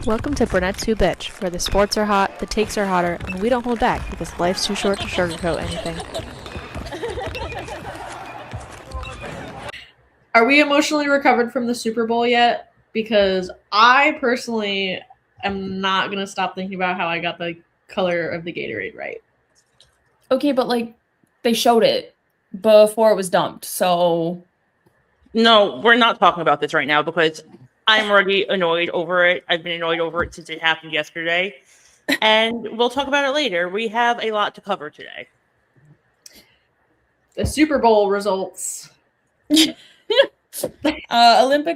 Welcome to Brunettes Who Bitch, where the sports are hot, the takes are hotter, and we don't hold back because life's too short to sugarcoat anything. Are we emotionally recovered from the Super Bowl yet? Because I personally am not going to stop thinking about how I got the color of the Gatorade right. Okay, but they showed it before it was dumped, so... No, we're not talking about this right now because I'm already annoyed over it. I've been annoyed over it since it happened yesterday. And we'll talk about it later. We have a lot to cover today. The Super Bowl results. Olympic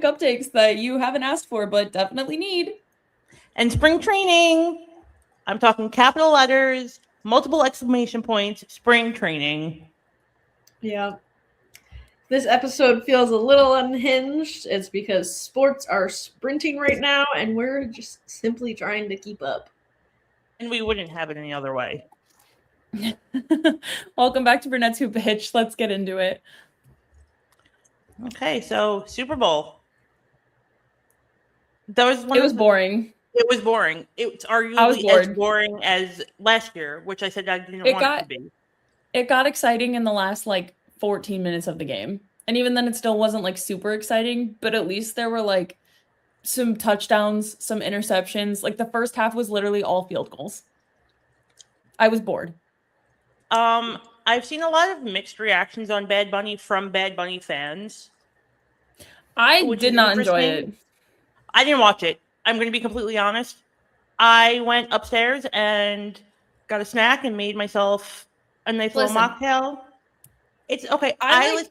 uptakes that you haven't asked for, but definitely need. And spring training. I'm talking capital letters, multiple exclamation points, spring training. Yeah. This episode feels a little unhinged. It's because sports are sprinting right now, and we're just simply trying to keep up. And we wouldn't have it any other way. Welcome back to Brunettes Who Bitch. Let's get into it. Okay, so Super Bowl. It was boring. It was boring. It's arguably as boring as last year, which I said I didn't want it to be. It got exciting in the last 14 minutes of the game. And even then it still wasn't super exciting, but at least there were some touchdowns, some interceptions. The first half was literally all field goals. I was bored. I've seen a lot of mixed reactions on Bad Bunny from Bad Bunny fans. I did not enjoy it. I didn't watch it. I'm going to be completely honest. I went upstairs and got a snack and made myself a nice little mocktail. It's okay. I listen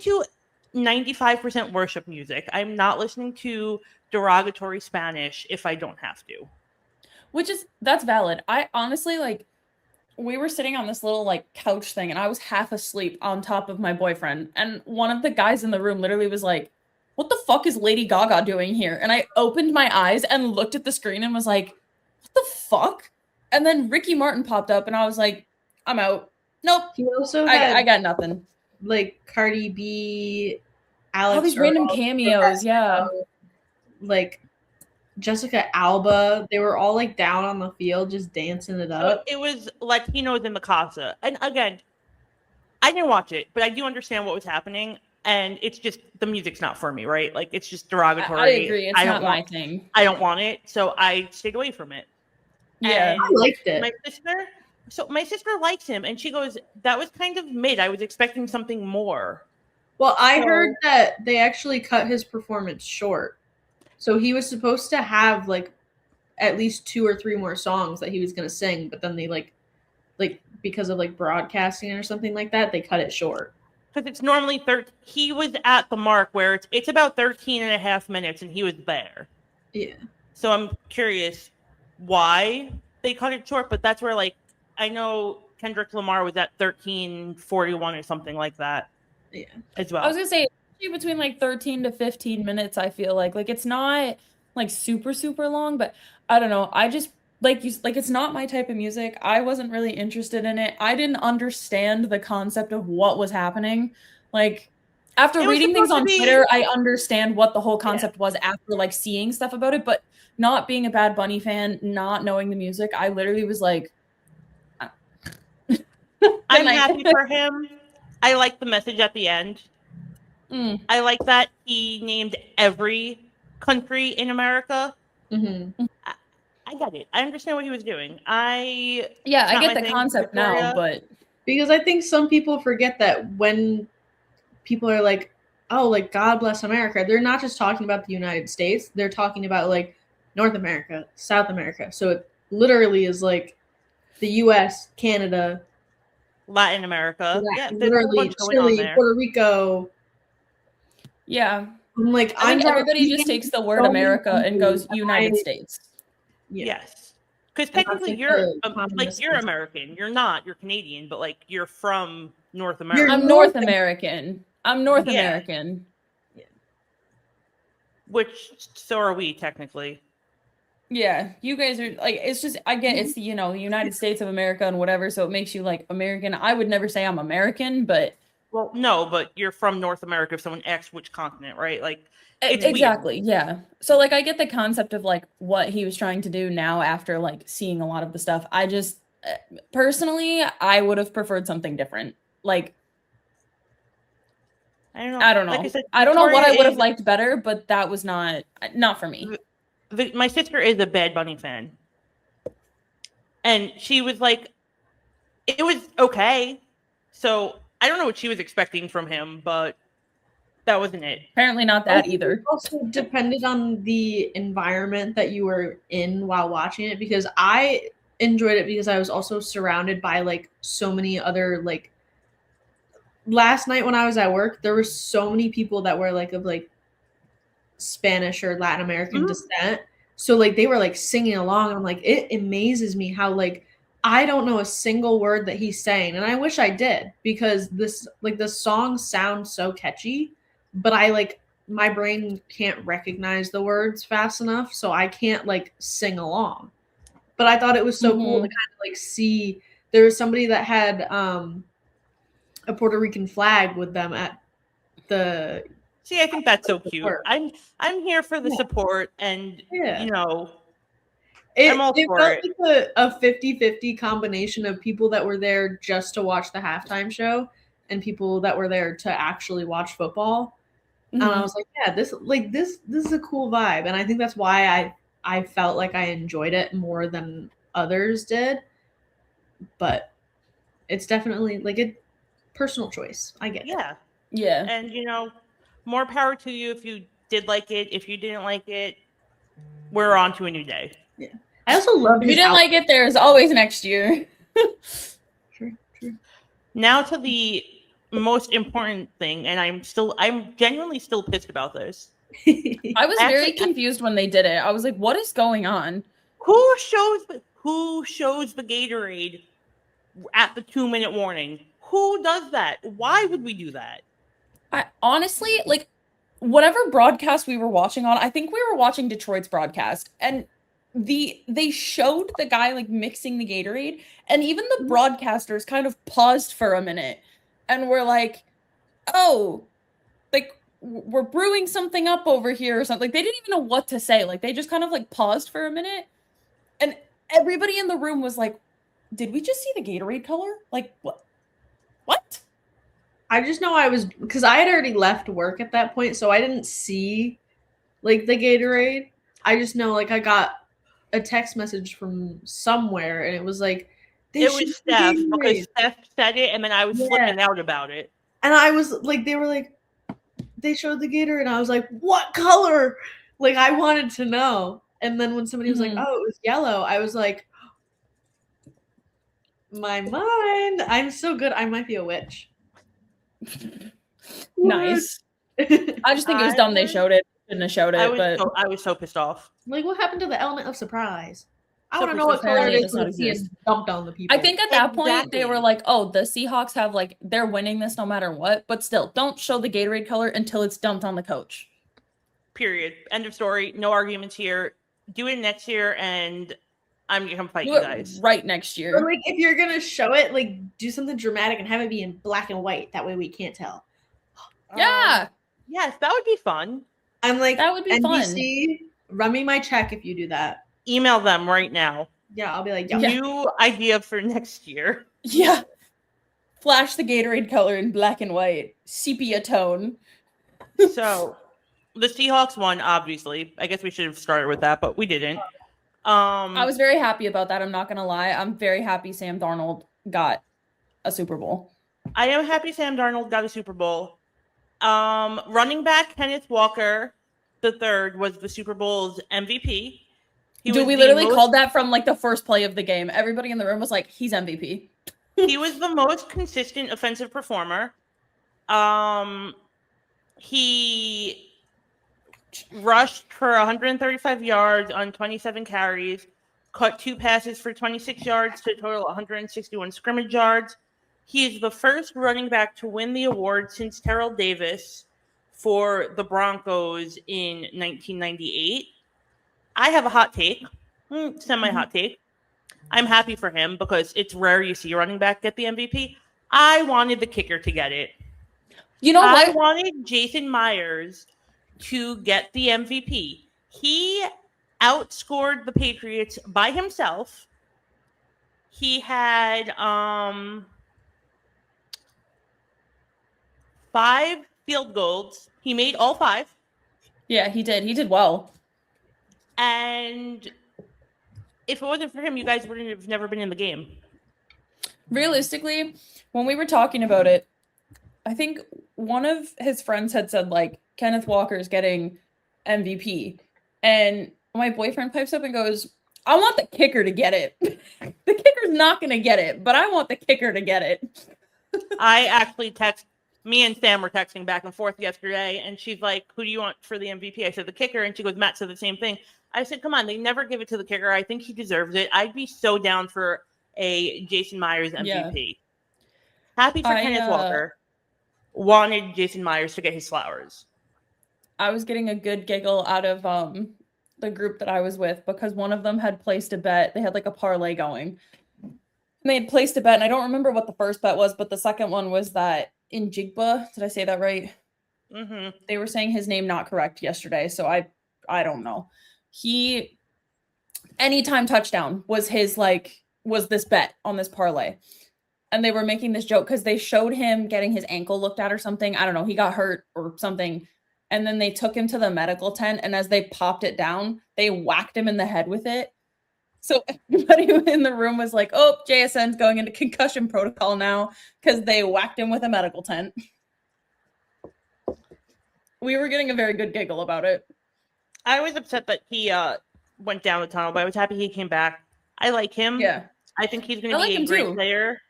to 95% worship music. I'm not listening to derogatory Spanish if I don't have to. That's valid. I honestly we were sitting on this little couch thing and I was half asleep on top of my boyfriend. And one of the guys in the room literally was like, "What the fuck is Lady Gaga doing here?" And I opened my eyes and looked at the screen and was like, "What the fuck?" And then Ricky Martin popped up and I was like, "I'm out." Nope. He also I got nothing. Cardi B, Alex. All these random cameos, yeah. Jessica Alba. They were all down on the field just dancing it up. It was Latinos in the casa. And again, I didn't watch it, but I do understand what was happening. And it's just, the music's not for me, right? It's just derogatory. I agree. It's not my thing. I don't want it. So I stayed away from it. Yeah. And I liked it. My sister likes him, and she goes, "That was kind of mid. I was expecting something more." Well, I heard that they actually cut his performance short. So he was supposed to have at least 2 or 3 more songs that he was going to sing, but then they because of broadcasting or something like that, they cut it short. Because it's normally 13. He was at the mark where it's about 13 and a half minutes, and he was there. Yeah. So I'm curious why they cut it short, but that's where I know Kendrick Lamar was at 13:41 or something like that. Yeah. As well. I was gonna say between 13 to 15 minutes. I feel like it's not super super long, but I don't know. I just it's not my type of music. I wasn't really interested in it. I didn't understand the concept of what was happening. After reading things on Twitter, I understand what the whole concept was after seeing stuff about it, but not being a Bad Bunny fan, not knowing the music, I literally was like, I'm happy for him. I like the message at the end. I like that he named every country in America. Mm-hmm. I got it. I understand what he was doing. I get the concept now, but because I think some people forget that when people are God bless America, they're not just talking about the United States. They're talking about North America, South America. So it literally is the U.S., Canada, Latin America. Yeah, literally Chile, Puerto Rico. Yeah. I'm I think everybody just takes the word America and goes United States. Yeah. Yes. Because technically you're American. You're not. You're Canadian, but you're from North America. I'm North American. American. Yeah. Which, so are we technically. Yeah, you guys are it's just, I get it's the United States of America and whatever, so it makes you American. I would never say I'm American, but Well, no, but you're from North America. If someone asks which continent, right? Like, it's exactly, weird. yeah. So like I get the concept of like what he was trying to do now after like seeing a lot of the stuff. I just personally, I would have preferred something different. Like, I don't know. I don't know. Like I said, I don't know what I would have is- liked better, but that was not for me. My sister is a Bad Bunny fan, and she was like, it was okay. So I don't know what she was expecting from him, but that wasn't it. Apparently not that either. It also depended on the environment that you were in while watching it, because I enjoyed it because I was also surrounded by like so many other like. Last night when I was at work, there were so many people that were like of like Spanish or Latin American descent. So like they were like singing along. I'm like, it amazes me how like I don't know a single word that he's saying, and I wish I did, because this like the song sounds so catchy, but I like my brain can't recognize the words fast enough, so I can't like sing along. But I thought it was so cool to kind of like see. There was somebody that had a Puerto Rican flag with them at the. See, I think that's so cute. I'm here for the support, and you know, I'm all for it. It felt like a 50-50 combination of people that were there just to watch the halftime show and people that were there to actually watch football. And I was like, yeah, this is a cool vibe, and I think that's why I felt like I enjoyed it more than others did. But it's definitely like a personal choice. I get it. Yeah. And you know, more power to you if you did like it. If you didn't like it, we're on to a new day. Yeah. I also love. If you didn't like it, there's always next year. True. Now to the most important thing, and I'm genuinely still pissed about this. I was very confused when they did it. I was like, what is going on? Who shows the Gatorade at the 2-minute warning? Who does that? Why would we do that? I honestly, like, whatever broadcast we were watching on, I think we were watching Detroit's broadcast, and they showed the guy like mixing the Gatorade, and even the broadcasters kind of paused for a minute and were like, oh, like we're brewing something up over here or something. Like, they didn't even know what to say. Like, they just kind of like paused for a minute, and everybody in the room was like, did we just see the Gatorade color? Like, what? I just know because I had already left work at that point, so I didn't see like the Gatorade. I just know like I got a text message from somewhere, and it was like, it was Steph, because Steph said it, and then I was flipping out about it. And I was like, they were like, they showed the Gatorade, and I was like, what color? Like, I wanted to know. And then when somebody was like, oh, it was yellow, I was like, my mind. I'm so good. I might be a witch. Nice. I just think it was dumb they showed it. Shouldn't have showed it. I was so pissed off. Like, what happened to the element of surprise? I want to know what color it is when it's dumped on the people. I think at that point they were like, oh, the Seahawks have like, they're winning this no matter what, but still, don't show the Gatorade color until it's dumped on the coach. Period. End of story. No arguments here. Do it next year, and I'm gonna come fight you guys right next year. Or like, if you're gonna show it, like, do something dramatic and have it be in black and white. That way we can't tell. Yeah. Yes, that would be fun. I'm like, that would be NBC, run me my check if you do that. Email them right now. Yeah, I'll be like, new idea for next year. Yeah. Flash the Gatorade color in black and white. Sepia tone. So, the Seahawks won, obviously. I guess we should have started with that, but we didn't. I was very happy about that. I'm not going to lie. I'm very happy Sam Darnold got a Super Bowl. I am happy Sam Darnold got a Super Bowl. Running back Kenneth Walker III was the Super Bowl's MVP. We literally called that from like the first play of the game. Everybody in the room was like, he's MVP. He was the most consistent offensive performer. He rushed for 135 yards on 27 carries, caught 2 passes for 26 yards to a total 161 scrimmage yards. He is the first running back to win the award since Terrell Davis for the Broncos in 1998. I have a hot take, semi-hot take. I'm happy for him because it's rare you see a running back get the MVP. I wanted the kicker to get it. You know I what? wanted Jason Myers to get the MVP. He outscored the Patriots by himself. He had 5 field goals. He made all 5. Yeah, he did. He did well. And if it wasn't for him, you guys wouldn't have never been in the game. Realistically, when we were talking about it, I think one of his friends had said, like, Kenneth Walker's getting MVP. And my boyfriend pipes up and goes, I want the kicker to get it. The kicker's not going to get it, but I want the kicker to get it. I actually me and Sam were texting back and forth yesterday, and she's like, who do you want for the MVP? I said, the kicker. And she goes, Matt said the same thing. I said, come on, they never give it to the kicker. I think he deserves it. I'd be so down for a Jason Myers MVP. Yeah. Happy for Kenneth Walker. Wanted Jason Myers to get his flowers. I was getting a good giggle out of the group that I was with because one of them had placed a bet. They had like a parlay going. And they had placed a bet, and I don't remember what the first bet was, but the second one was that in Jigba, did I say that right? Mm-hmm. They were saying his name not correct yesterday, so I don't know. He anytime touchdown was this bet on this parlay. And they were making this joke because they showed him getting his ankle looked at or something. I don't know. He got hurt or something. And then they took him to the medical tent. And as they popped it down, they whacked him in the head with it. So everybody in the room was like, oh, JSN's going into concussion protocol now because they whacked him with a medical tent. We were getting a very good giggle about it. I was upset that he went down the tunnel, but I was happy he came back. I like him. Yeah. I think he's going to be a great player.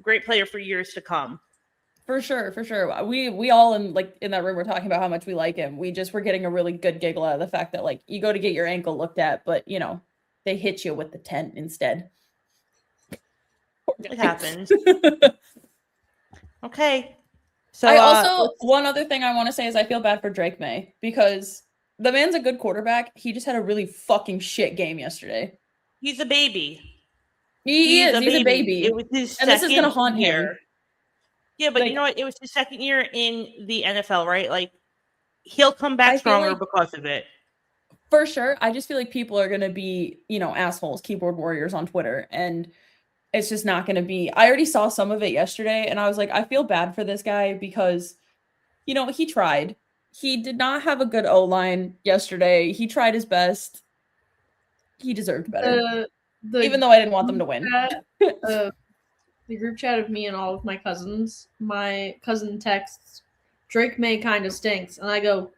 Great player for years to come. For sure. We all in that room were talking about how much we like him. We just were getting a really good giggle out of the fact that, like, you go to get your ankle looked at, but you know, they hit you with the tent instead. It happens. Okay. So I also one other thing I want to say is I feel bad for Drake May because the man's a good quarterback. He just had a really fucking shit game yesterday. He's a baby. He's a baby. It was his and this is going to haunt him. Yeah, but you know what? It was his second year in the NFL, right? Like, he'll come back stronger because of it. For sure. I just feel like people are going to be, assholes, keyboard warriors on Twitter. And it's just not going to be. I already saw some of it yesterday. And I was like, I feel bad for this guy because, he tried. He did not have a good O-line yesterday. He tried his best. He deserved better. Even though I didn't want them to win. The group chat of me and all of my cousins, my cousin texts, Drake May kind of stinks. And I go,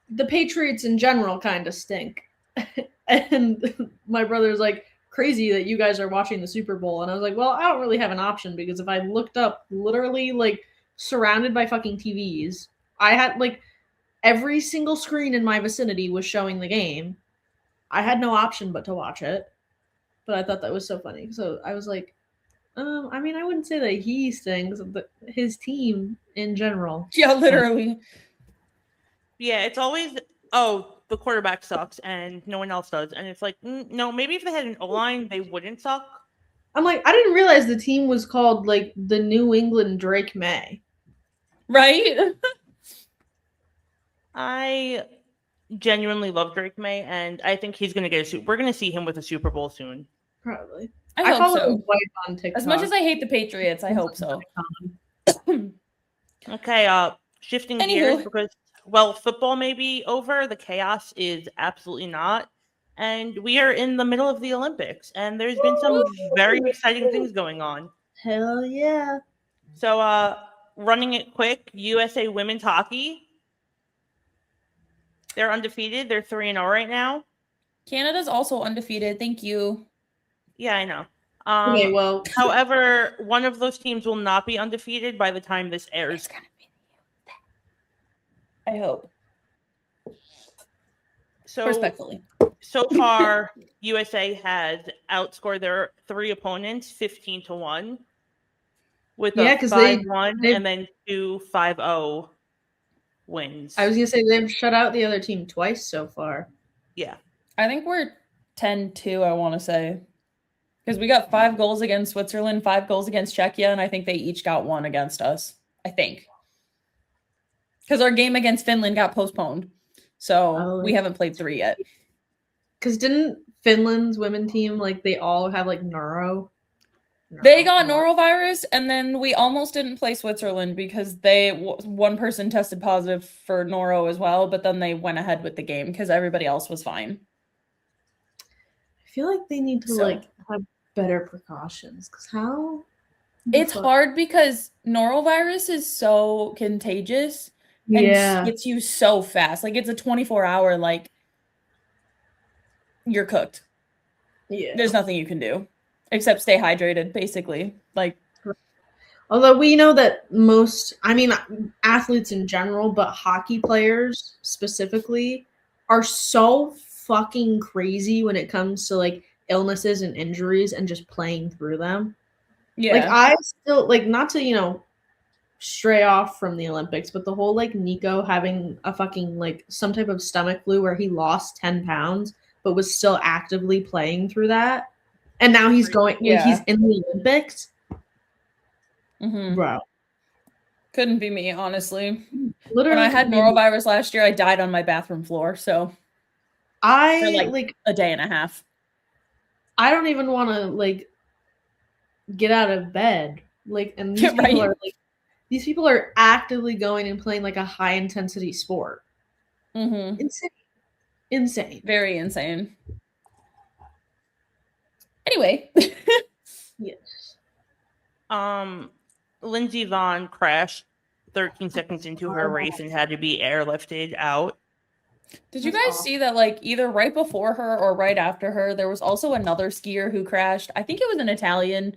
the Patriots in general kind of stink. And my brother's like, crazy that you guys are watching the Super Bowl. And I was like, well, I don't really have an option because if I looked up literally like surrounded by fucking TVs, I had like every single screen in my vicinity was showing the game. I had no option but to watch it. But I thought that was so funny. So I was like, I wouldn't say that he stinks, but his team in general. Yeah, literally. Yeah, it's always, the quarterback sucks and no one else does. And it's like, no, maybe if they had an O-line, they wouldn't suck. I'm like, I didn't realize the team was called, like, the New England Drake May. Right? I genuinely love Drake May, and I think he's going to get we're going to see him with a Super Bowl soon. Probably. I hope so. White on TikTok. As much as I hate the Patriots, I hope so. Okay, shifting gears because, football may be over. The chaos is absolutely not. And we are in the middle of the Olympics, and there's been some very exciting things going on. Hell yeah. So, running it quick, USA women's hockey. They're undefeated. They're 3-0 right now. Canada's also undefeated. Thank you. Yeah, I know. Okay, well. However, one of those teams will not be undefeated by the time this airs. It's gonna be I hope. So respectfully. So far, USA has outscored their 3 opponents 15-1 with a 5-1 and then 2 5-0 wins. I was gonna say they've shut out the other team twice so far. Yeah. I think we're 10-2, I want to say. Because we got 5 goals against Switzerland, 5 goals against Czechia, and I think they each got 1 against us. I think. Because our game against Finland got postponed. So we haven't played 3 yet. Because didn't Finland's women team, like, they all have, like, They got norovirus, and then we almost didn't play Switzerland because one person tested positive for noro as well, but then they went ahead with the game because everybody else was fine. I feel like they need to, like, have better precautions, because how? It's hard because norovirus is so contagious and gets you so fast. Like, it's a 24-hour, like, you're cooked. Yeah. There's nothing you can do except stay hydrated, basically. Like, although we know that athletes in general, but hockey players specifically are so fucking crazy when it comes to, like, illnesses and injuries and just playing through them. yeah. Like, I still, like, not to, stray off from the Olympics, but the whole, like, Nico having a fucking, like, some type of stomach flu where he lost 10 pounds but was still actively playing through that. And now he's going, he's in the Olympics. Mm-hmm. Bro. Couldn't be me, honestly. Literally. When I had norovirus last year, I died on my bathroom floor, so. For like a day and a half. I don't even want to, like, get out of bed. Like, and these people are, like, these people are actively going and playing, like, a high-intensity sport. Mm-hmm. Insane. Very insane. Anyway. Yes. Lindsey Vonn crashed 13 seconds into her race and had to be airlifted out. Did you guys see that, like, either right before her or right after her, there was also another skier who crashed? I think it was an Italian.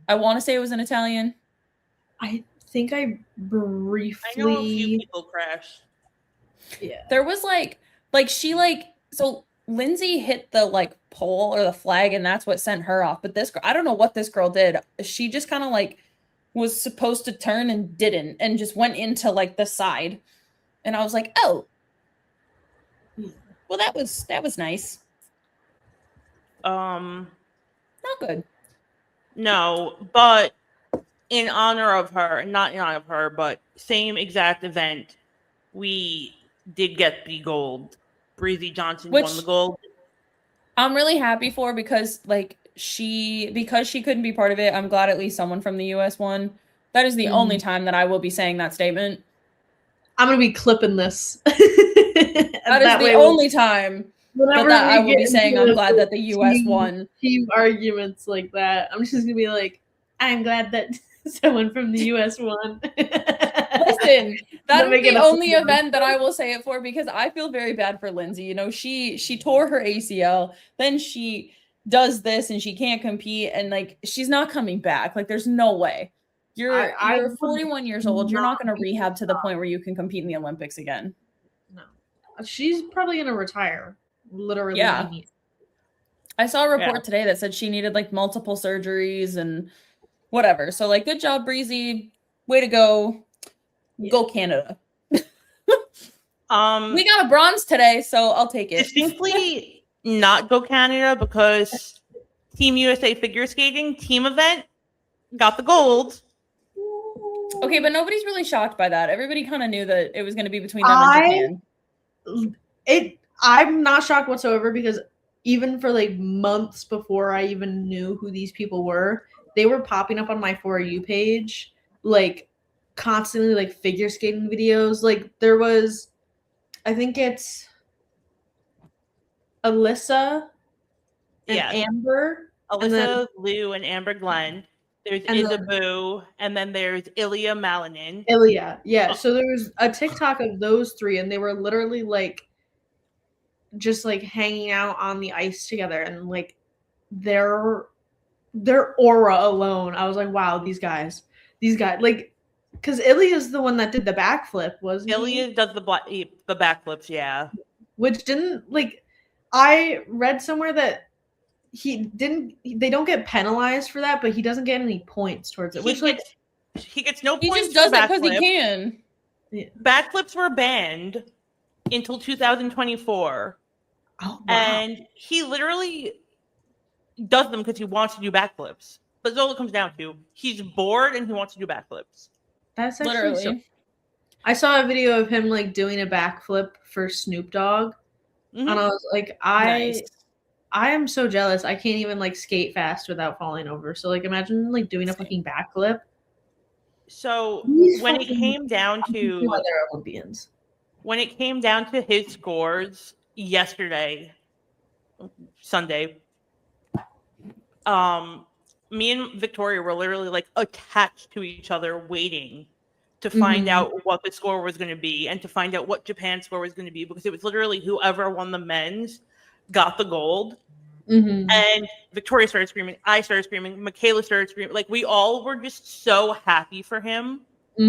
I want to say it was an Italian. I think I briefly... I know a few people crashed. Yeah. There was, so Lindsay hit the, like, pole or the flag, and that's what sent her off. But this girl, I don't know what this girl did. She just kind of, like, was supposed to turn and didn't, and just went into, like, the side. And I was like, oh. Well, that was nice. Not good. No, but not in honor of her, but same exact event, we did get the gold. Breezy Johnson won the gold. I'm really happy for because she couldn't be part of it. I'm glad at least someone from the US won. That is the only time that I will be saying that statement. I'm gonna be clipping this. That is the only time that I will be saying I'm glad that the US won. Team arguments like that. I'm just gonna be like, I'm glad that someone from the US won. Listen, that is the only event that I will say it for because I feel very bad for Lindsay. You know, she tore her ACL, then she does this and she can't compete, and like she's not coming back. Like, there's no way. You're 41 years old. You're not going to rehab to the point where you can compete in the Olympics again. No. She's probably going to retire. Literally. Yeah. I saw a report today that said she needed like multiple surgeries and whatever. So like, good job, Breezy. Way to go. Yeah. Go Canada. We got a bronze today, so I'll take it. Distinctly not go Canada because Team USA figure skating team event got the gold. Okay, but nobody's really shocked by that. Everybody kind of knew that it was going to be between them and Japan. I'm not shocked whatsoever because even for like months before I even knew who these people were, they were popping up on my For You page, like constantly, like figure skating videos. Like there was, I think it's Alyssa and Amber. Alyssa, Lou, and Amber Glenn. There's Isabu, and then there's Ilya Malinin. Ilya, yeah. So there was a TikTok of those three, and they were literally like, just like hanging out on the ice together, and like their aura alone, I was like, wow, these guys, like, because Ilya is the one that did the backflip, wasn't Ilya he? does the backflips, yeah. Which didn't like, I read somewhere that they don't get penalized for that, but he doesn't get any points towards it. He gets no points. He just does it because he can. Yeah. Backflips were banned until 2024. Oh, wow. And he literally does them because he wants to do backflips. But that's all it comes down to. He's bored and he wants to do backflips. That's actually literally. I saw a video of him like doing a backflip for Snoop Dogg, and I was like, Nice. I am so jealous. I can't even like skate fast without falling over. So like, imagine like doing a fucking backflip. So These when it fucking- came down I feel to like they're Olympians. when it came down to his scores yesterday, Sunday, me and Victoria were literally like attached to each other, waiting to find out what the score was going to be and to find out what Japan's score was going to be, because it was literally whoever won the men's got the gold. And Victoria started screaming, I started screaming, Michaela started screaming. Like, we all were just so happy for him. Yeah.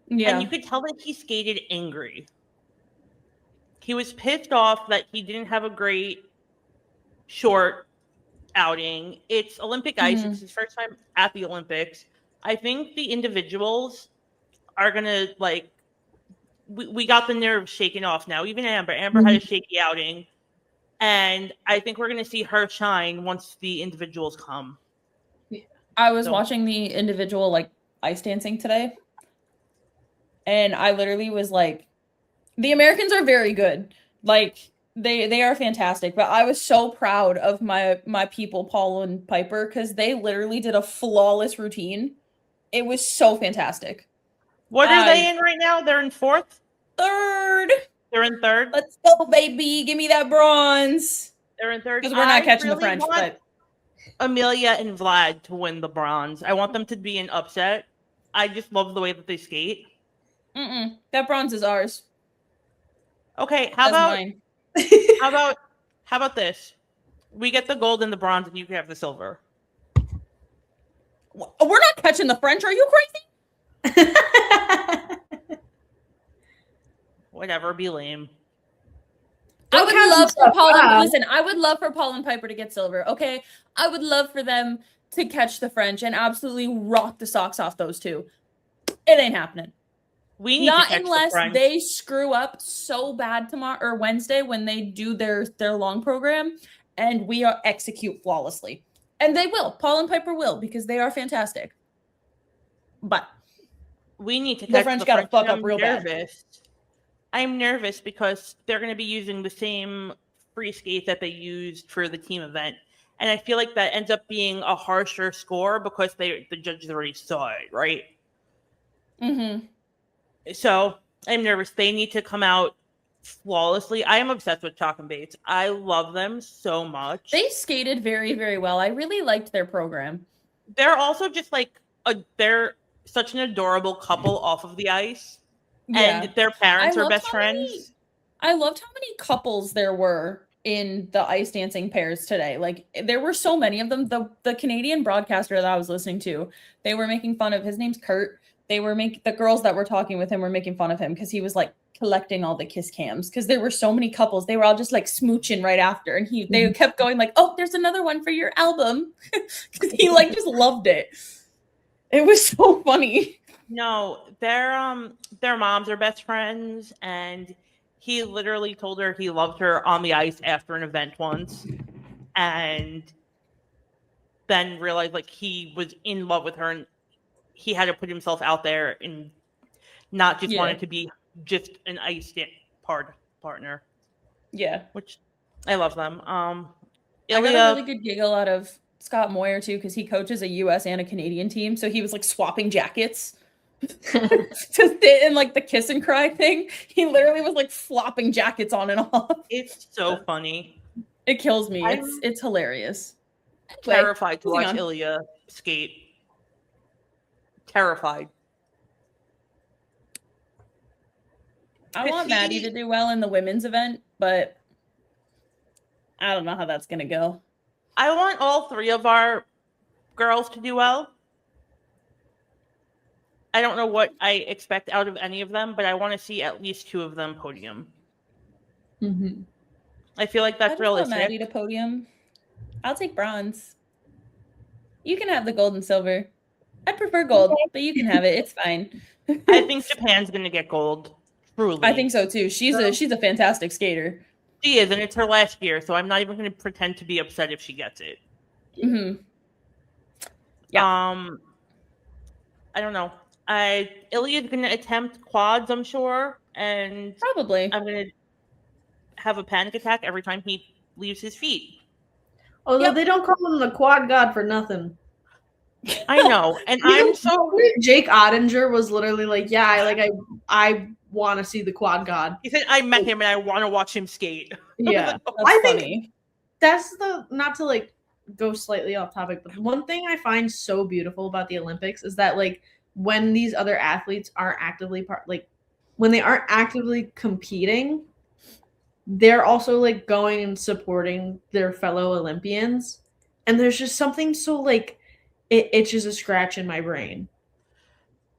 And you could tell that he skated angry. He was pissed off that he didn't have a great short outing. It's Olympic ice. It's his first time at the Olympics. I think the individuals are going to, like, we got the nerves shaken off now. Even Amber had a shaky outing. And I think we're going to see her shine once the individuals come. I was watching the individual like ice dancing today. And I literally was like, the Americans are very good. Like, they are fantastic. But I was so proud of my people, Paul and Piper, because they literally did a flawless routine. It was so fantastic. What are they in right now? They're in fourth? Third. They're in third? Let's go, baby. Give me that bronze. They're in third. Because we're not catching the French, but Amelia and Vlad to win the bronze. I want them to be an upset. I just love the way that they skate. That bronze is ours. Okay, how about this? We get the gold and the bronze, and you can have the silver. We're not catching the French. Are you crazy? Whatever, be lame. I would love for Paul. Listen, I would love for Paul and Piper to get silver. Okay, I would love for them to catch the French and absolutely rock the socks off those two. It ain't happening. We need not to catch unless the French. they screw up so bad tomorrow or Wednesday when they do their long program, and we execute flawlessly. And they will. Paul and Piper will, because they are fantastic. But we need to catch the French. Got to fuck up real bad. I'm nervous because they're going to be using the same free skate that they used for the team event. And I feel like that ends up being a harsher score because the judges already saw it, right? So I'm nervous. They need to come out flawlessly. I am obsessed with Chalk and Bates. I love them so much. They skated very, very well. I really liked their program. They're also just like, they're such an adorable couple off of the ice. Yeah. And their parents are best friends. I loved how many couples there were in the ice dancing pairs today. Like, there were so many of them. The Canadian broadcaster that I was listening to, they were making fun of, his name's Kurt. They were the girls that were talking with him were making fun of him because he was like collecting all the kiss cams, because there were so many couples. They were all just like smooching right after, and they kept going like, oh, there's another one for your album, because he like just loved it. It was so funny. No, their moms are best friends, and he literally told her he loved her on the ice after an event once, and then realized like he was in love with her, and he had to put himself out there and not just wanted to be just an ice partner. Yeah, which I love them. I got a really good giggle out of Scott Moyer too, because he coaches a U.S. and a Canadian team, so he was like swapping jackets to sit in like the kiss and cry thing. He literally was like flopping jackets on and off. It's so funny. It kills me. It's hilarious. Anyway, terrified to watch Ilya skate. Terrified. I want Maddie to do well in the women's event, but I don't know how that's gonna go. I want all three of our girls to do well. I don't know what I expect out of any of them, but I want to see at least two of them podium. I feel like that's realistic. I want Maddie to podium. I'll take bronze. You can have the gold and silver. I prefer gold, but you can have it. It's fine. I think Japan's going to get gold. Truly. I think so too. She's a fantastic skater. She is, and it's her last year, so I'm not even going to pretend to be upset if she gets it. Yeah. I don't know. Ilya's gonna attempt quads, I'm sure, and Probably. I'm gonna have a panic attack every time he leaves his feet. Although they don't call him the quad god for nothing. I know, and I'm so. Jake Ottinger was literally like, "Yeah, I want to see the quad god." He said, "I met him and I want to watch him skate." Yeah, That's funny. That's not to like go slightly off topic, but one thing I find so beautiful about the Olympics is that like when these other athletes aren't actively when they aren't actively competing, they're also like going and supporting their fellow Olympians, and there's just something so like it itches a scratch in my brain.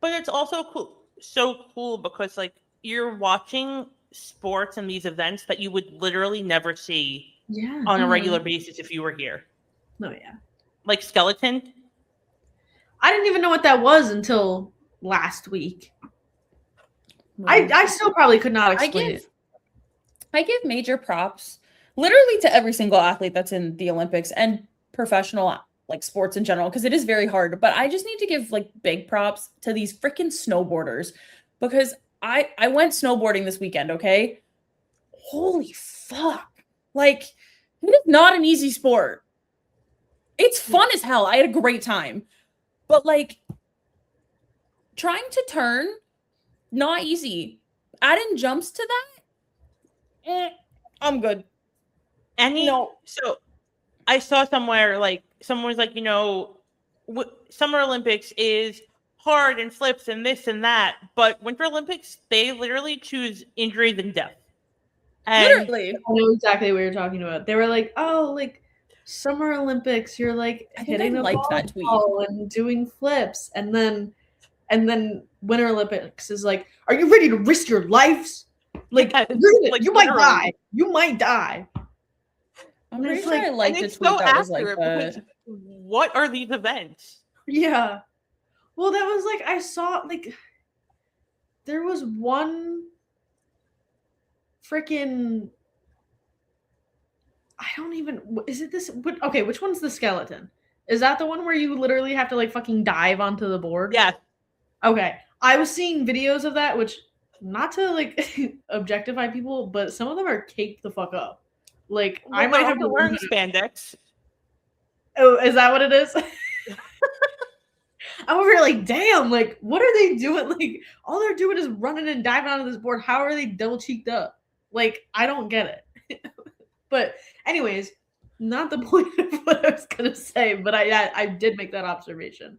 But it's also so cool because like you're watching sports and these events that you would literally never see on a regular basis if you were here. Oh yeah. Like skeleton. I didn't even know what that was until last week. I still probably could not explain it. I give major props literally to every single athlete that's in the Olympics and professional like sports in general, because it is very hard. But I just need to give like big props to these freaking snowboarders, because I went snowboarding this weekend, okay? Holy fuck. Like, it is not an easy sport. It's fun as hell. I had a great time. But like trying to turn, not easy. Adding jumps to that, I'm good. So I saw somewhere like someone was like, Summer Olympics is hard and flips and this and that, but Winter Olympics, they literally choose injuries and death. And literally, I know exactly what you're talking about. They were like, "Oh, like Summer Olympics, you're like hitting a ball and doing flips," and then Winter Olympics is like, "Are you ready to risk your lives? Like, you might die. You might die." I'm pretty sure I liked a tweet that was like that. What are these events? Yeah. Well, that was like, I saw like there was one freaking, I don't even, is it this? Okay, which one's the skeleton? Is that the one where you literally have to like fucking dive onto the board? Yeah. Okay. I was seeing videos of that, which, not to like objectify people, but some of them are caked the fuck up. Like, well, I might have to learn spandex. Oh, is that what it is? I'm over here like, damn, like, what are they doing? Like, all they're doing is running and diving onto this board. How are they double cheeked up? Like, I don't get it. But anyways, not the point of what I was gonna say, but I did make that observation.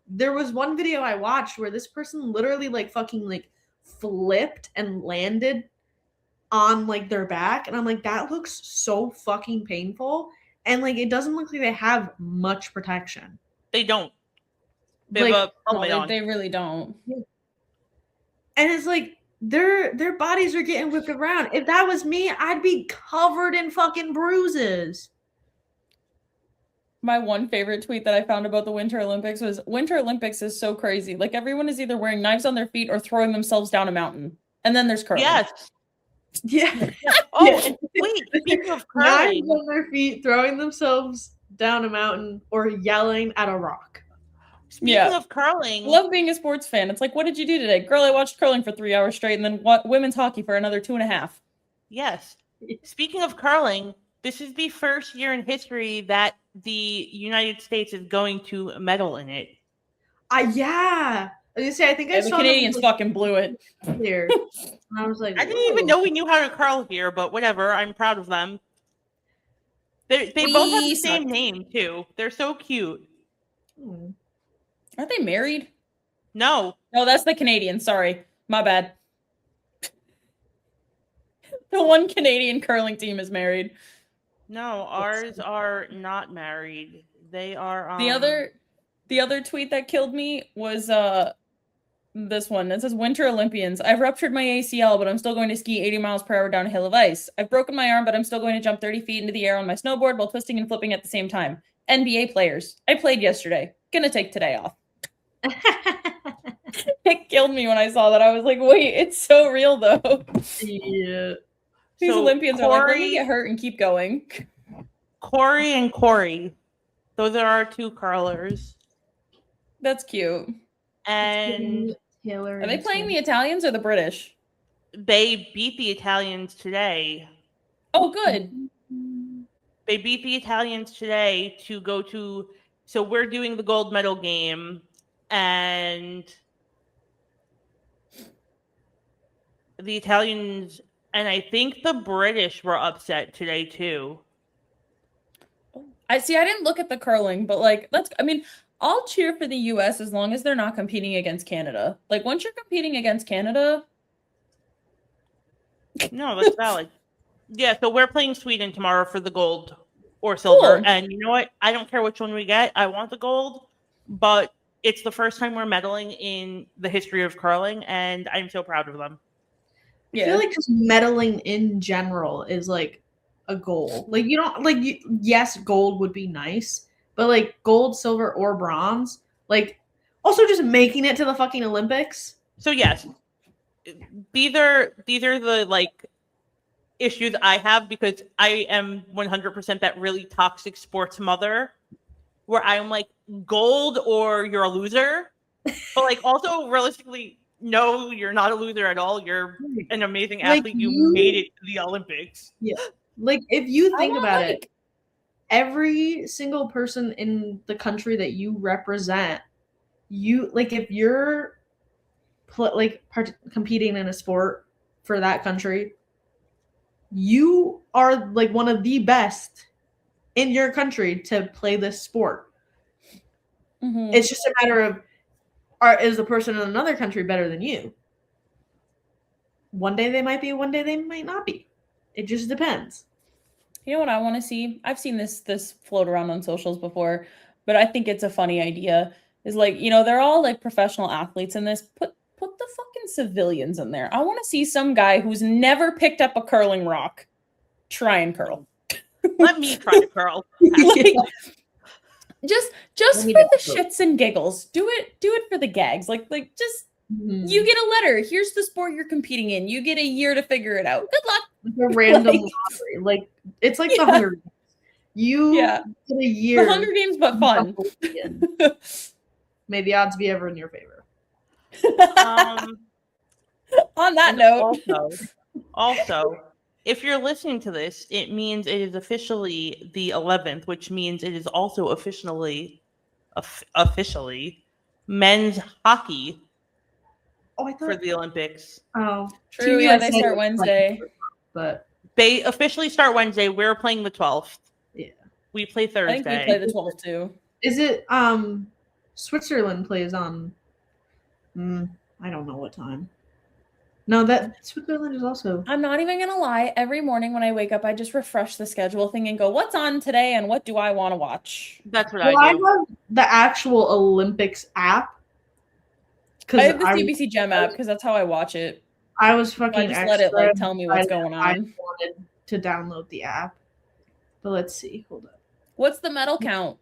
There was one video I watched where this person literally like fucking like flipped and landed on like their back, and I'm like, that looks so fucking painful, and like it doesn't look like they have much protection. They don't. They really don't. And it's like their bodies are getting whipped around. If that was me, I'd be covered in fucking bruises. My one favorite tweet that I found about the Winter Olympics was, Winter Olympics is so crazy. Like, everyone is either wearing knives on their feet or throwing themselves down a mountain. And then there's curling. Yes. Yeah. Oh, and wait, speaking of curling, knives on their feet, throwing themselves down a mountain, or yelling at a rock. Speaking of curling, love being a sports fan. It's like, what did you do today? Girl, I watched curling for 3 hours straight, and then women's hockey for another 2.5. Yes. Speaking of curling, this is the first year in history that the United States is going to medal in it. Yeah. I was gonna say, I think I saw the Canadians fucking blew it. Here. I was like, I didn't even know we knew how to curl here, but whatever. I'm proud of them. They both have the same name too. They're so cute. Aren't they married? No. No, that's the Canadian. Sorry. My bad. The one Canadian curling team is married. No, ours are not married. They are The other tweet that killed me was this one. It says, Winter Olympians. I've ruptured my ACL, but I'm still going to ski 80 miles per hour down a hill of ice. I've broken my arm, but I'm still going to jump 30 feet into the air on my snowboard while twisting and flipping at the same time. NBA players. I played yesterday. Gonna take today off. It killed me when I saw that. I was like, wait, it's so real though. Yeah. These Olympians are like, let me get hurt and keep going. Corey and Corey. Those are our two curlers. That's cute. And Taylor. Are they playing the Italians or the British? they beat the Italians today. Oh, good. They beat the Italians today to go to. So we're doing the gold medal game, and the Italians, and I think the British were upset today too. I didn't look at the curling, but like, I'll cheer for the US as long as they're not competing against Canada. Like, once you're competing against Canada. No, that's valid. Yeah, so we're playing Sweden tomorrow for the gold or silver. Cool. And you know what? I don't care which one we get. I want the gold, but it's the first time we're medaling in the history of curling, and I'm so proud of them. I feel like just medaling in general is like a goal. Like you don't like yes, gold would be nice, but like gold, silver, or bronze, like also just making it to the fucking Olympics. So yes, these are the like issues I have because I am 100% that really toxic sports mother where I'm like gold or you're a loser. But like also realistically, no, you're not a loser at all. You're an amazing athlete. Like you made it to the Olympics. Yeah. Like if you think about it, every single person in the country that you represent, you like if you're competing in a sport for that country, you are like one of the best in your country to play this sport. Mm-hmm. It's just a matter of is the person in another country better than you? One day they might be, one day they might not be. It just depends. You know what I want to see? I've seen this float around on socials before, but I think it's a funny idea. Is like, you know, they're all like professional athletes in this. Put the fucking civilians in there. I want to see some guy who's never picked up a curling rock try and curl. Let me try to curl. Like, just for the shits and giggles. Do it for the gags. Like just you get a letter. Here's the sport you're competing in. You get a year to figure it out. Good luck. Like a random lottery. Like it's like the Hunger Games. You get a year. The Hunger Games, but fun. May the odds be ever in your favor. On that note, also, if you're listening to this, it means it is officially the 11th, which means it is also officially men's hockey for the Olympics. Oh, true. Yeah, they start Wednesday. But they officially start Wednesday. We're playing the 12th. Yeah. We play Thursday. I think we play the 12th too. Is it Switzerland plays on I don't know what time. No, that Switzerland is also. I'm not even gonna lie. Every morning when I wake up, I just refresh the schedule thing and go, "What's on today and what do I want to watch?" That's what I do. I love the actual Olympics app. I have the CBC Gem app because that's how I watch it. I was fucking. I just let it like tell me what's going on. I wanted to download the app, but let's see. Hold up. What's the medal count?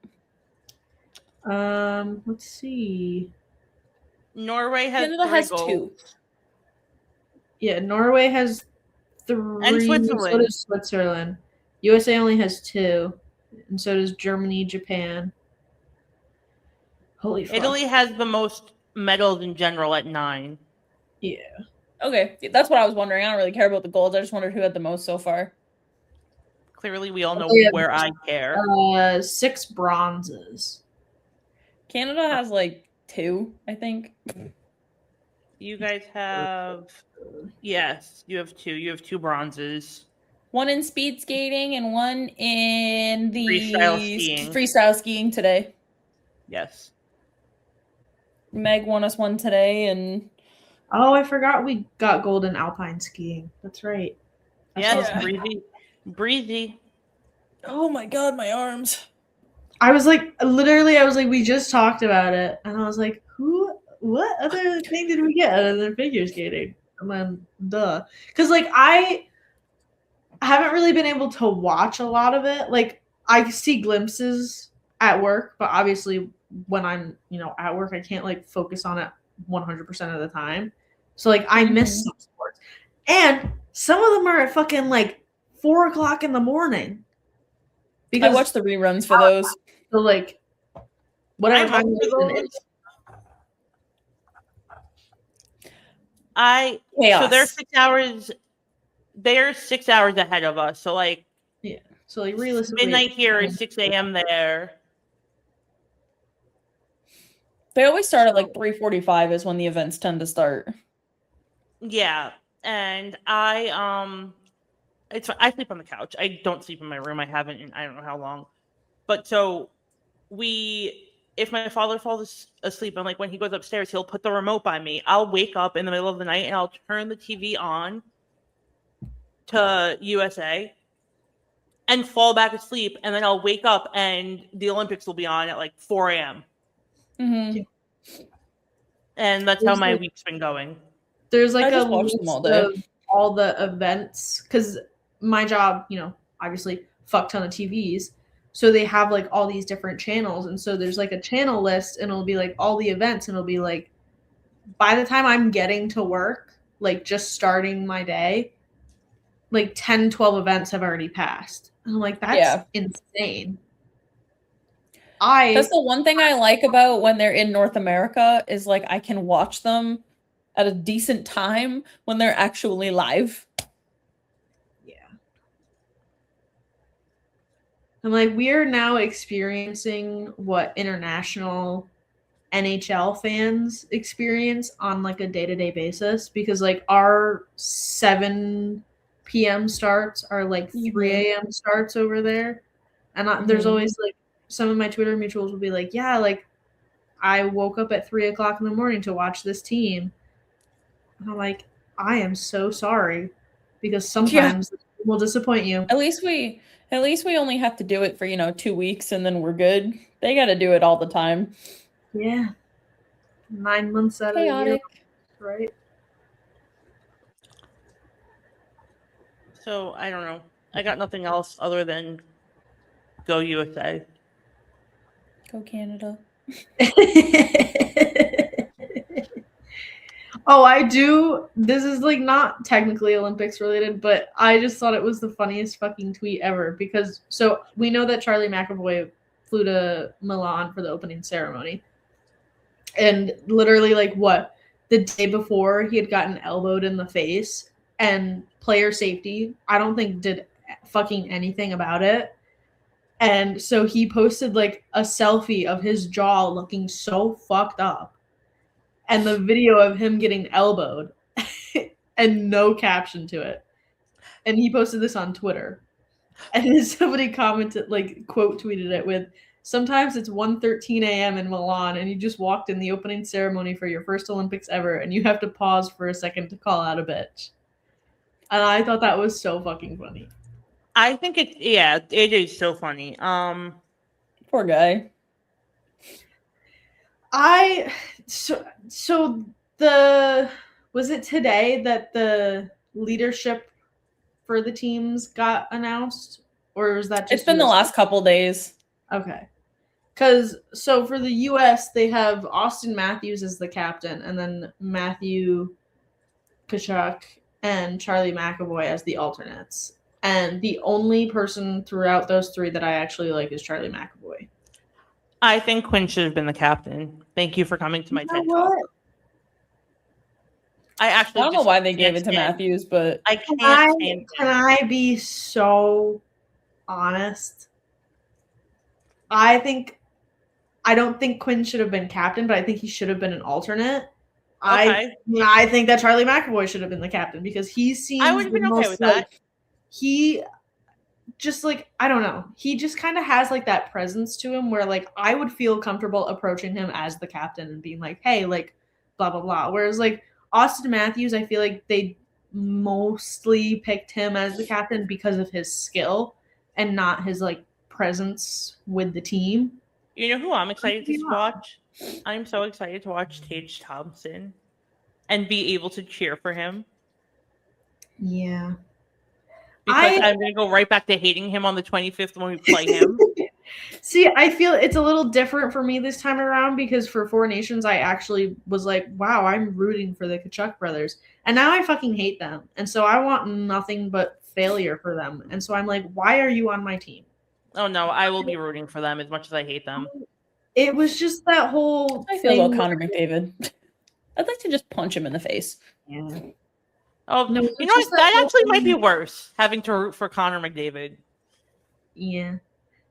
Let's see. Norway has Canada has goals. 2. Yeah, Norway has 3. And Switzerland. So does Switzerland. USA only has 2, and so does Germany, Japan. Holy fuck. Italy has the most medals in general at 9. Yeah. Okay, that's what I was wondering. I don't really care about the golds. I just wondered who had the most so far. Clearly, we all know where I care. 6 bronzes. Canada has like 2, I think. You guys have... Yes, you have 2. You have 2 bronzes. 1 in speed skating and 1 in the freestyle skiing today. Yes. Meg won us 1 today, and oh, I forgot we got gold in alpine skiing. That's right. Yes, breezy. Oh my god, my arms. I was like, we just talked about it, and I was like, what other thing did we get other than figure skating? And then, duh. Because, like, I haven't really been able to watch a lot of it. Like, I see glimpses at work, but obviously when I'm, at work, I can't, like, focus on it 100% of the time. So, like, I miss some sports. And some of them are at fucking, like, 4 o'clock in the morning. Because I watch the reruns for those. So, like, whatever time it is. So they're 6 hours. They're 6 hours ahead of us. So like, yeah. So like realistically, midnight here is 6 a.m. there. They always start at like 3:45 is when the events tend to start. Yeah, and I sleep on the couch. I don't sleep in my room. I haven't in I don't know how long. But so if my father falls asleep and like when he goes upstairs, he'll put the remote by me. I'll wake up in the middle of the night and I'll turn the TV on to USA and fall back asleep, and then I'll wake up and the Olympics will be on at like 4 a.m. Mm-hmm. And that's how my week's been going. There's like a list of all the events, because my job, obviously fuck ton of TVs. So they have like all these different channels. And so there's like a channel list and it'll be like all the events, and it'll be like, by the time I'm getting to work, like just starting my day, like 10, 12 events have already passed. And I'm like, that's insane. That's the one thing I like about when they're in North America is like I can watch them at a decent time when they're actually live. Yeah. And like we are now experiencing what international NHL fans experience on like a day-to-day basis, because like our 7 p.m. starts are like 3 a.m. starts over there. And there's always like some of my Twitter mutuals will be like, yeah, like I woke up at 3 o'clock in the morning to watch this team. And I'm like, I am so sorry, because sometimes it will disappoint you. At least we only have to do it for 2 weeks and then we're good. They got to do it all the time. Yeah. 9 months out of the year, right? So I don't know. I got nothing else other than go USA. Go Canada. Oh, I do. This is like not technically Olympics related, but I just thought it was the funniest fucking tweet ever, because so we know that Charlie McAvoy flew to Milan for the opening ceremony. And literally like the day before he had gotten elbowed in the face, and player safety, I don't think did fucking anything about it. And so he posted like a selfie of his jaw looking so fucked up, and the video of him getting elbowed and no caption to it. And he posted this on Twitter. And then somebody commented, like quote tweeted it with, "Sometimes it's 1:13 a.m. in Milan and you just walked in the opening ceremony for your first Olympics ever and you have to pause for a second to call out a bitch." And I thought that was so fucking funny. I think it is so funny. Poor guy. Was it today that the leadership for the teams got announced, or was that just It's been the last couple days. Okay. Because so for the US, they have Austin Matthews as the captain, and then Matthew Tkachuk and Charlie McAvoy as the alternates. And the only person throughout those three that I actually like is Charlie McAvoy. I think Quinn should have been the captain. Thank you for coming to my TED Talk. I don't know why they gave it to Matthews, but I can't. Can I be so honest? I don't think Quinn should have been captain, but I think he should have been an alternate. Okay. I think that Charlie McAvoy should have been the captain, because he seems. I would have been okay with that. He just like, I don't know. He just kind of has like that presence to him where like I would feel comfortable approaching him as the captain and being like, hey, like blah, blah, blah. Whereas like Austin Matthews, I feel like they mostly picked him as the captain because of his skill and not his like presence with the team. You know who I'm excited to watch? I'm so excited to watch Tage Thompson and be able to cheer for him. Yeah. Because I'm going to go right back to hating him on the 25th when we play him. See, I feel it's a little different for me this time around, because for Four Nations, I actually was like, wow, I'm rooting for the Tkachuk brothers. And now I fucking hate them. And so I want nothing but failure for them. And so I'm like, why are you on my team? Oh, no, I will be rooting for them as much as I hate them. It was just that whole I feel about Connor McDavid. I'd like to just punch him in the face. Yeah. Oh, No, you know what? That actually might be worse, having to root for Connor McDavid. Yeah.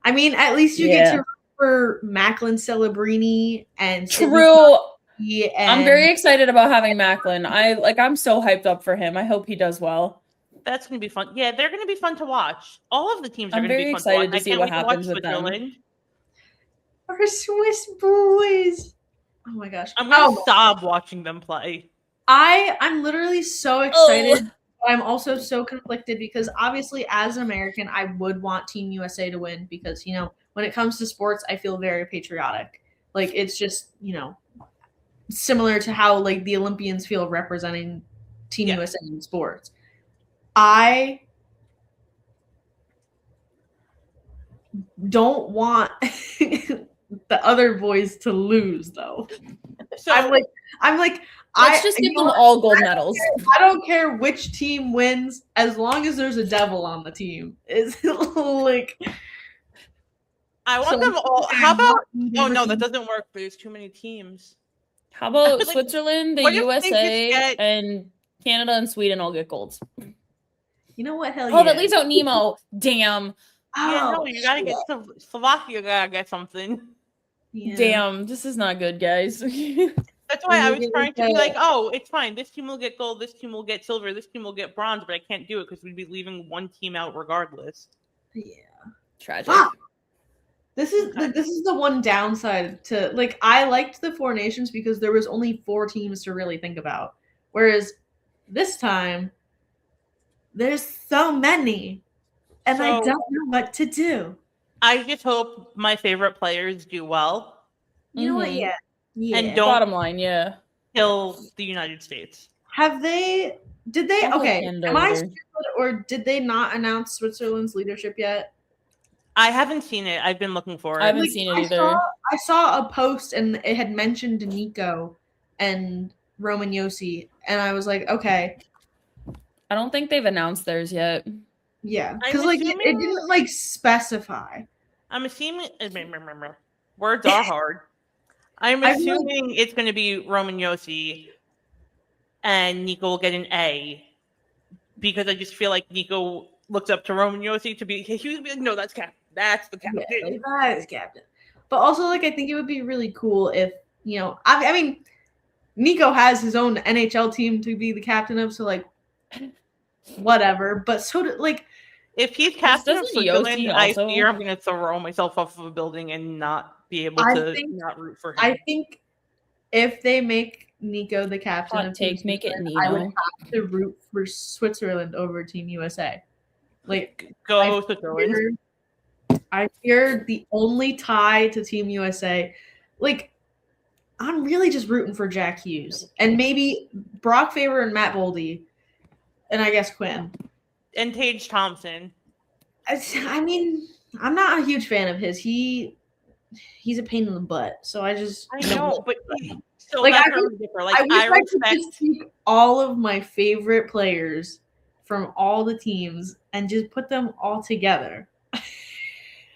I mean, at least you get to root for Macklin Celebrini and True. And I'm very excited about having Macklin. I'm so hyped up for him. I hope he does well. That's gonna be fun. Yeah, they're gonna be fun to watch. All of the teams are I'm gonna be very fun to watch. excited to see what happens with them. Our Swiss boys. Oh my gosh. I'm gonna sob watching them play. I'm literally so excited. I'm also so conflicted because obviously as an American, I would want Team USA to win because, you know, when it comes to sports, I feel very patriotic. Like it's just, you know, similar to how like the Olympians feel representing Team USA in sports. I don't want the other boys to lose though. So I'm like let's just give them all gold medals. I don't care which team wins as long as there's a devil on the team. It's like I want them all. How about? Oh no, that doesn't work. There's too many teams. How about Switzerland, the USA, and Canada and Sweden all get golds? You know what? Hell yeah. Oh, that leaves out Nemo. Damn. Yeah, no, you gotta get some. Slovakia gotta get something. Yeah. Damn, this is not good, guys. That's why I was trying to be like, oh, it's fine. This team will get gold. This team will get silver. This team will get bronze. But I can't do it because we'd be leaving one team out regardless. Yeah, tragic. This is the one downside to like. I liked the Four Nations because there was only 4 teams to really think about, whereas this time there's so many, and I don't know what to do. I just hope my favorite players do well. You know what? Yeah. And don't bottom line, kill the United States. Did they? Okay. Am I stupid, or did they not announce Switzerland's leadership yet? I haven't seen it. I've been looking for it. I haven't seen it either. I saw a post and it had mentioned Nico and Roman Yossi, and I was like, okay. I don't think they've announced theirs yet. Yeah, because like it didn't like specify. I'm assuming words are hard. I'm assuming it's going to be Roman Yossi, and Nico will get an A, because I just feel like Nico looks up to Roman Yossi to be. He would be like, no, that's captain. That's the captain. Yeah, like, that is captain. But also, like, I think it would be really cool if, you know, I mean, Nico has his own NHL team to be the captain of, so like, whatever. But so like, if he's captain of Switzerland, I fear I'm going to throw myself off of a building and not be able to not root for him. I think if they make Nico the captain of Team make it Nino. I would have to root for Switzerland over Team USA. Like, go Switzerland. I fear the only tie to Team USA. Like, I'm really just rooting for Jack Hughes and maybe Brock Faber and Matt Boldy, and I guess Quinn and Tage Thompson. I mean, I'm not a huge fan of his. He's a pain in the butt. So I know, but still, like, I respect all of my favorite players from all the teams and just put them all together.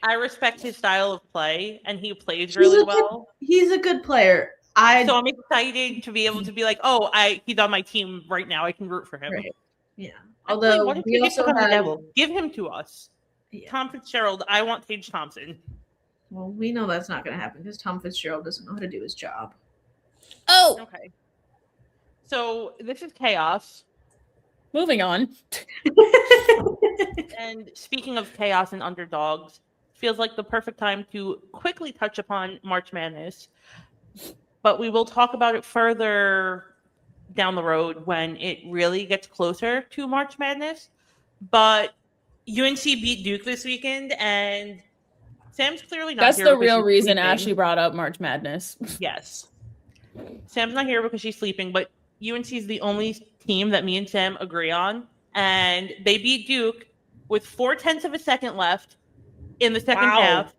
I respect his style of play, and he plays really well. He's a good player. So I'm excited to be able to be like, oh, he's on my team right now. I can root for him. Right. Yeah. Although what if we also have, devil? Give him to us. Yeah. Tom Fitzgerald. I want Tage Thompson. Well, we know that's not going to happen because Tom Fitzgerald doesn't know how to do his job. Oh. Okay. So this is chaos. Moving on. And speaking of chaos and underdogs, feels like the perfect time to quickly touch upon March Madness. But we will talk about it further down the road when it really gets closer to March Madness. But UNC beat Duke this weekend, and Sam's clearly not That's here. That's the real reason Ashley brought up March Madness. Yes. Sam's not here because she's sleeping, but UNC is the only team that me and Sam agree on. And they beat Duke with 0.4 of a second left in the second half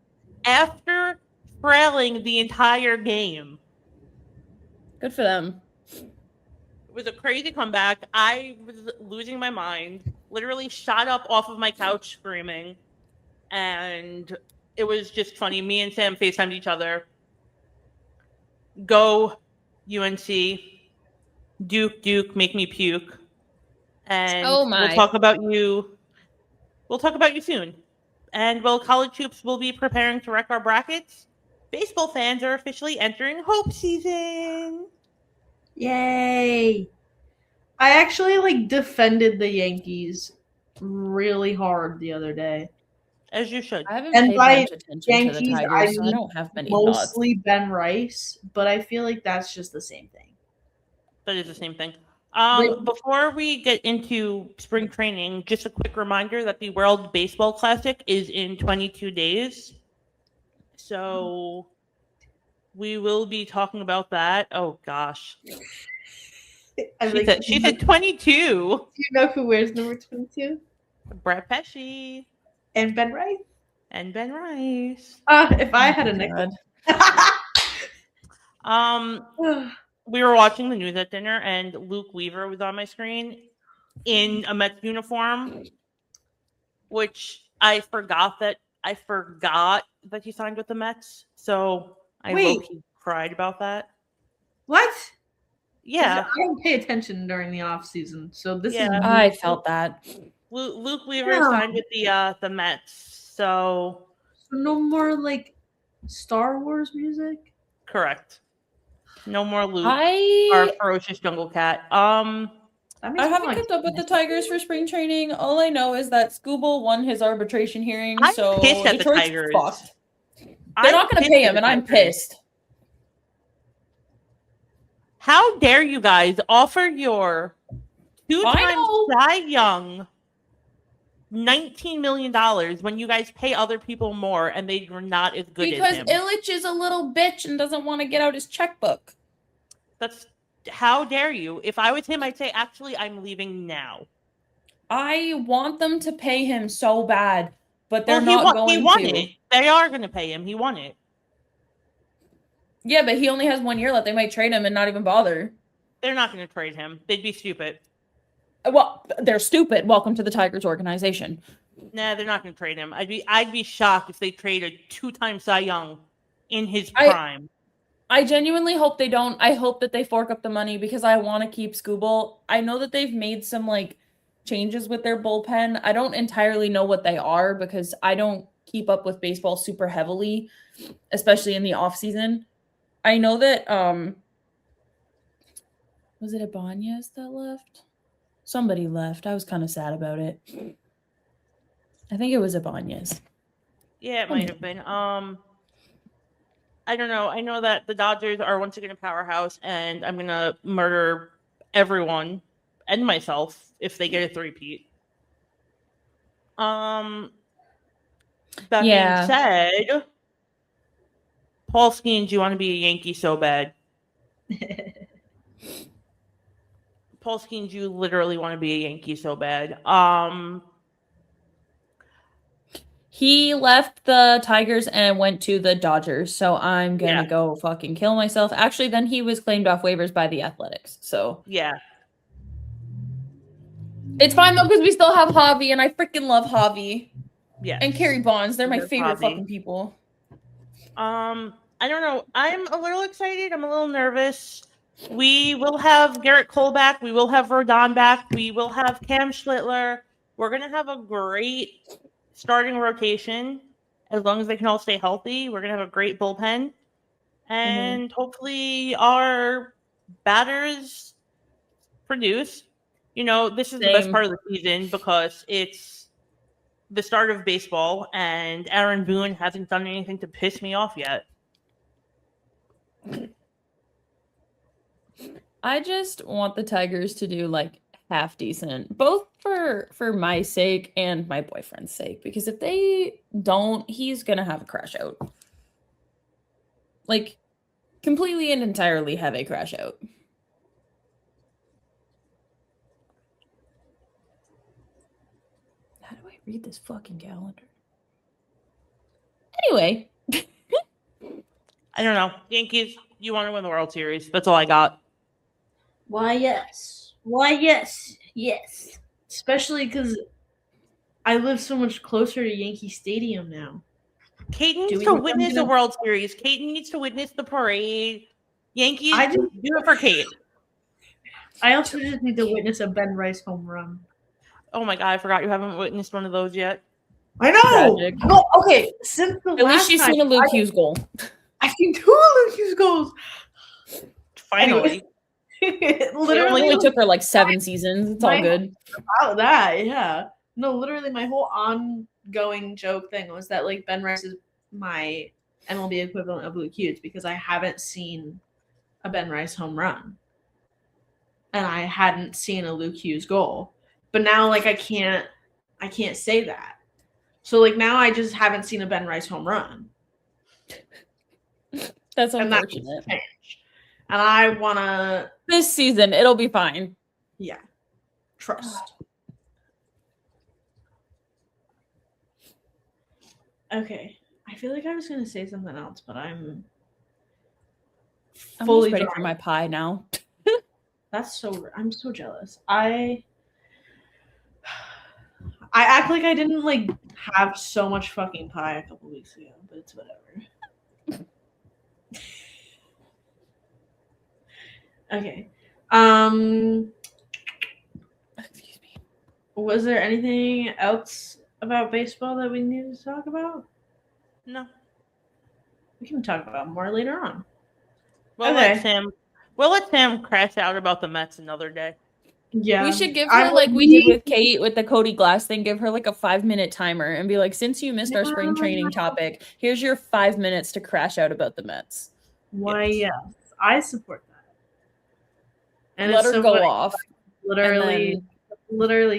after trailing the entire game. Good for them. It was a crazy comeback. I was losing my mind, literally shot up off of my couch screaming. And it was just funny. Me and Sam FaceTimed each other. Go UNC. Duke, make me puke. And Oh my. we'll talk about you. We'll talk about you soon. And while college hoops will be preparing to wreck our brackets, baseball fans are officially entering hope season. Yay! I actually defended the Yankees really hard the other day. As you should. I haven't And paid by much attention to the Yankees, Tigers, I so I mean don't have many thoughts. mostly Ben Rice, but I feel like that's just the same thing. That is the same thing. Like- Before we get into spring training, just a quick reminder that the World Baseball Classic is in 22 days. So we will be talking about that. Oh, gosh. She said 22. Do you know who wears number 22? Brett Pesci. And Ben Rice? And Ben Rice. If I had a nickel. We were watching the news at dinner, and Luke Weaver was on my screen in a Mets uniform, which I forgot that he signed with the Mets. So I low-key cried about that. What? Yeah. I don't pay attention during the off season, so this is. I felt that. Luke Weaver signed with the Mets, so no more Star Wars music. Correct. No more Luke. Our ferocious jungle cat. I haven't kept up with the Tigers for spring training. All I know is that Scooble won his arbitration hearing, so pissed at Detroit's the Tigers. fucked. They're not going to pay him, and I'm pissed. How dare you guys offer your two-time Cy Young $19 million when you guys pay other people more and they were not as good as him? Because Illich is a little bitch and doesn't want to get out his checkbook. How dare you? If I was him, I'd say, actually, I'm leaving now. I want them to pay him so bad, but they're not going to. He won it. They are going to pay him. He won it. Yeah, but he only has 1 year left. They might trade him and not even bother. They're not going to trade him. They'd be stupid. Well, they're stupid. Welcome to the Tigers organization. Nah, they're not going to trade him. I'd be shocked if they traded two-time Cy Young in his prime. I genuinely hope they don't. I hope that they fork up the money because I want to keep Scooble. I know that they've made some changes with their bullpen. I don't entirely know what they are because I don't keep up with baseball super heavily, especially in the off season. I know that was it Ibanez that left? Somebody left. I was kind of sad about it. I think it was Ibanez. Yeah, it might have been. I don't know. I know that the Dodgers are once again a powerhouse, and I'm going to murder everyone and myself if they get a three-peat. That being said, Paul Skeens, you want to be a Yankee so bad. Paul Skeens, you literally want to be a Yankee so bad. He left the Tigers and went to the Dodgers, so I'm going to go fucking kill myself. Actually, then he was claimed off waivers by the Athletics, so. Yeah. It's fine, though, because we still have Javi, and I freaking love Javi. Yeah. And Kerry Bonds. They're my favorite fucking people. I don't know. I'm a little excited. I'm a little nervous. We will have Garrett Cole back. We will have Rodon back. We will have Cam Schlittler. We're going to have a great starting rotation, as long as they can all stay healthy. We're going to have a great bullpen. And hopefully our batters produce. This is the best part of the season because it's the start of baseball, and Aaron Boone hasn't done anything to piss me off yet. I just want the Tigers to do half decent, both for my sake and my boyfriend's sake, because if they don't, he's gonna have a crash out, completely and entirely have a crash out. How do I read this fucking calendar? Anyway. I don't know. Yankees, you want to win the World Series. That's all I got. Why, yes. Yes. Especially because I live so much closer to Yankee Stadium now. Kate needs to witness the World Series. Kate needs to witness the parade. Yankees, do it for Kate. I also just need to witness a Ben Rice home run. Oh my god, I forgot you haven't witnessed one of those yet. I know. Tragic. No, okay. Since the At least last she's time, seen a Luke Hughes goal. I've seen 2 Luke Hughes goals. Finally. It Literally, only took her like 7 seasons. It's all good. About that, yeah. No, literally, my whole ongoing joke thing was that like Ben Rice is my MLB equivalent of Luke Hughes because I haven't seen a Ben Rice home run, and I hadn't seen a Luke Hughes goal. But now, like, I can't say that. So like now, I just haven't seen a Ben Rice home run. That's unfortunate. And I wanna this season, it'll be fine. Yeah, trust. Okay, I feel like I was gonna say something else, but I'm fully ready for my pie now. That's so. I'm so jealous. I act like I didn't like have so much fucking pie a couple weeks ago, but it's whatever. Okay. Excuse me. Was there anything else about baseball that we needed to talk about? No. We can talk about more later on. We'll let Sam crash out about the Mets another day. Yeah. We should give her like we did with Kate with the Cody Glass thing, give her like a 5-minute timer and be like, since you missed our spring training topic, here's your 5 minutes to crash out about the Mets. Why, yes. I support that. And let her go off. Literally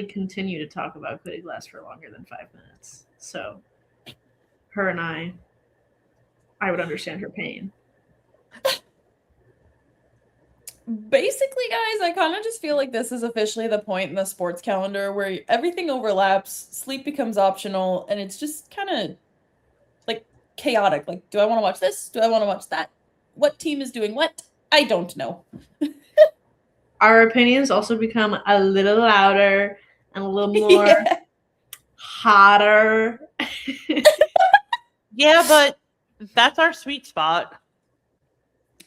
continue to talk about Cody Glass for longer than 5 minutes. So her and I would understand her pain. Basically, guys, I kind of just feel like this is officially the point in the sports calendar where everything overlaps, sleep becomes optional, and it's just kind of like chaotic. Like, do I want to watch this? Do I want to watch that? What team is doing what? I don't know. Our opinions also become a little louder and a little more hotter. Yeah, but that's our sweet spot.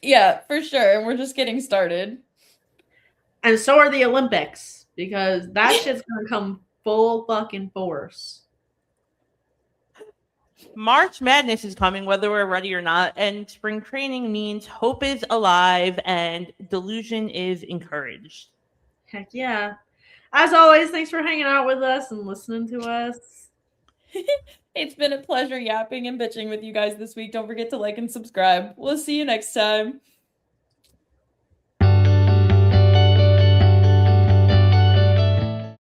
Yeah, for sure. And we're just getting started. And so are the Olympics, because that shit's going to come full fucking force. March Madness is coming, whether we're ready or not. And spring training means hope is alive and delusion is encouraged. Heck yeah. As always, thanks for hanging out with us and listening to us. It's been a pleasure yapping and bitching with you guys this week. Don't forget to like and subscribe. We'll see you next time.